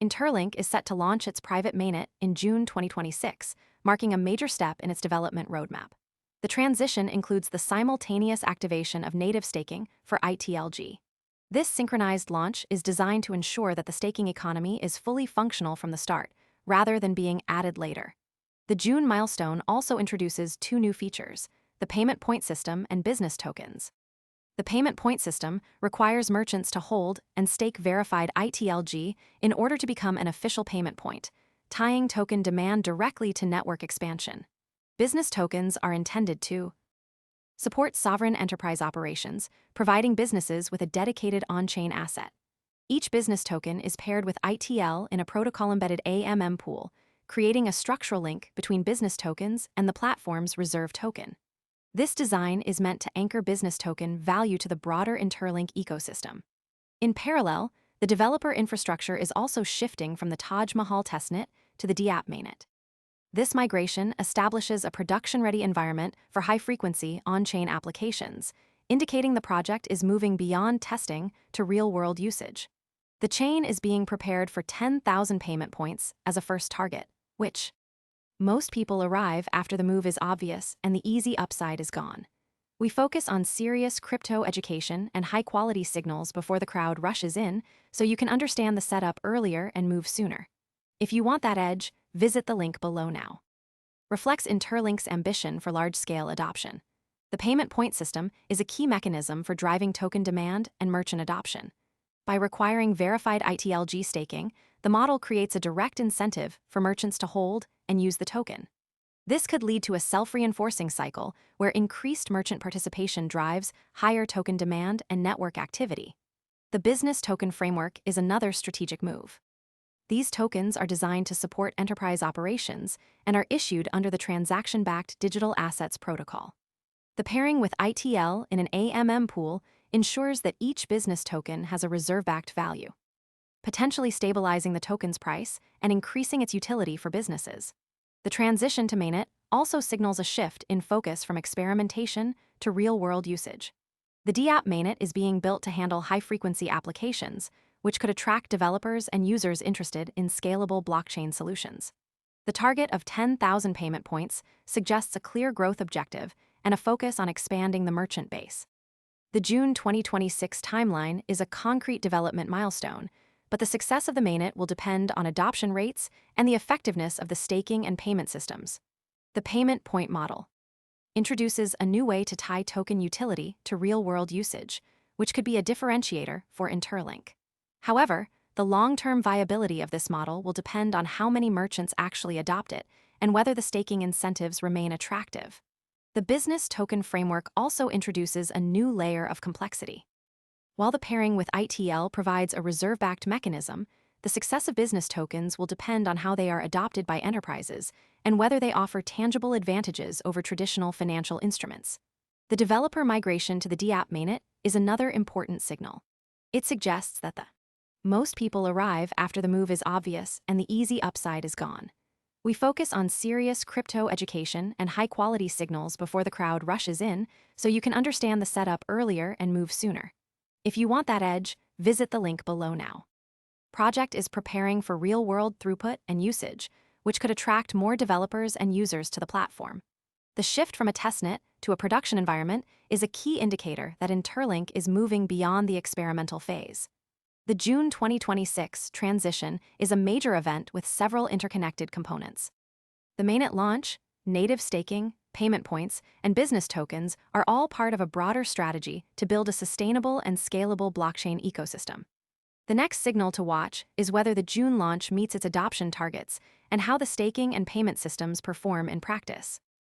InterLink is set to launch its private mainnet in June 2026, marking a major step in its development roadmap. The transition includes the simultaneous activation of native staking for ITLG. This synchronized launch is designed to ensure that the staking economy is fully functional from the start, rather than being added later. The June milestone also introduces two new features: the payment point system and business tokens. The payment point system requires merchants to hold and stake verified ITLG in order to become an official payment point, tying token demand directly to network expansion. Business tokens are intended to support sovereign enterprise operations, providing businesses with a dedicated on-chain asset. Each business token is paired with ITL in a protocol-embedded AMM pool, creating a structural link between business tokens and the platform's reserve token. This design is meant to anchor business token value to the broader InterLink ecosystem. In parallel, the developer infrastructure is also shifting from the Taj Mahal testnet to the InterLink Mainnet. This migration establishes a production-ready environment for high-frequency on-chain applications, indicating the project is moving beyond testing to real-world usage. The chain is being prepared for 10,000 payment points as a first target, which most people arrive after the move is obvious and the easy upside is gone. We focus on serious crypto education and high-quality signals before the crowd rushes in, so you can understand the setup earlier and move sooner. If you want that edge, visit the link below now. Reflects InterLink's ambition for large-scale adoption. The payment point system is a key mechanism for driving token demand and merchant adoption. By requiring verified ITLG staking, the model creates a direct incentive for merchants to hold and use the token. This could lead to a self-reinforcing cycle where increased merchant participation drives higher token demand and network activity. The business token framework is another strategic move. These tokens are designed to support enterprise operations and are issued under the transaction-backed digital assets protocol. The pairing with ITL in an AMM pool ensures that each business token has a reserve-backed value, potentially stabilizing the token's price and increasing its utility for businesses. The transition to mainnet also signals a shift in focus from experimentation to real-world usage. The InterLink Mainnet is being built to handle high-frequency applications, which could attract developers and users interested in scalable blockchain solutions. The target of 10,000 payment points suggests a clear growth objective and a focus on expanding the merchant base. The June 2026 timeline is a concrete development milestone, but the success of the mainnet will depend on adoption rates and the effectiveness of the staking and payment systems. The payment point model introduces a new way to tie token utility to real-world usage, which could be a differentiator for InterLink. However, the long-term viability of this model will depend on how many merchants actually adopt it and whether the staking incentives remain attractive. The business token framework also introduces a new layer of complexity. While the pairing with ITL provides a reserve-backed mechanism, the success of business tokens will depend on how they are adopted by enterprises and whether they offer tangible advantages over traditional financial instruments. The developer migration to the InterLink Mainnet is another important signal. It suggests that most people arrive after the move is obvious and the easy upside is gone. We focus on serious crypto education and high-quality signals before the crowd rushes in, so you can understand the setup earlier and move sooner. If you want that edge, visit the link below now. Project is preparing for real-world throughput and usage, which could attract more developers and users to the platform. The shift from a testnet to a production environment is a key indicator that InterLink is moving beyond the experimental phase. The June 2026 transition is a major event with several interconnected components. The mainnet launch, native staking, payment points, and business tokens are all part of a broader strategy to build a sustainable and scalable blockchain ecosystem. The next signal to watch is whether the June launch meets its adoption targets and how the staking and payment systems perform in practice.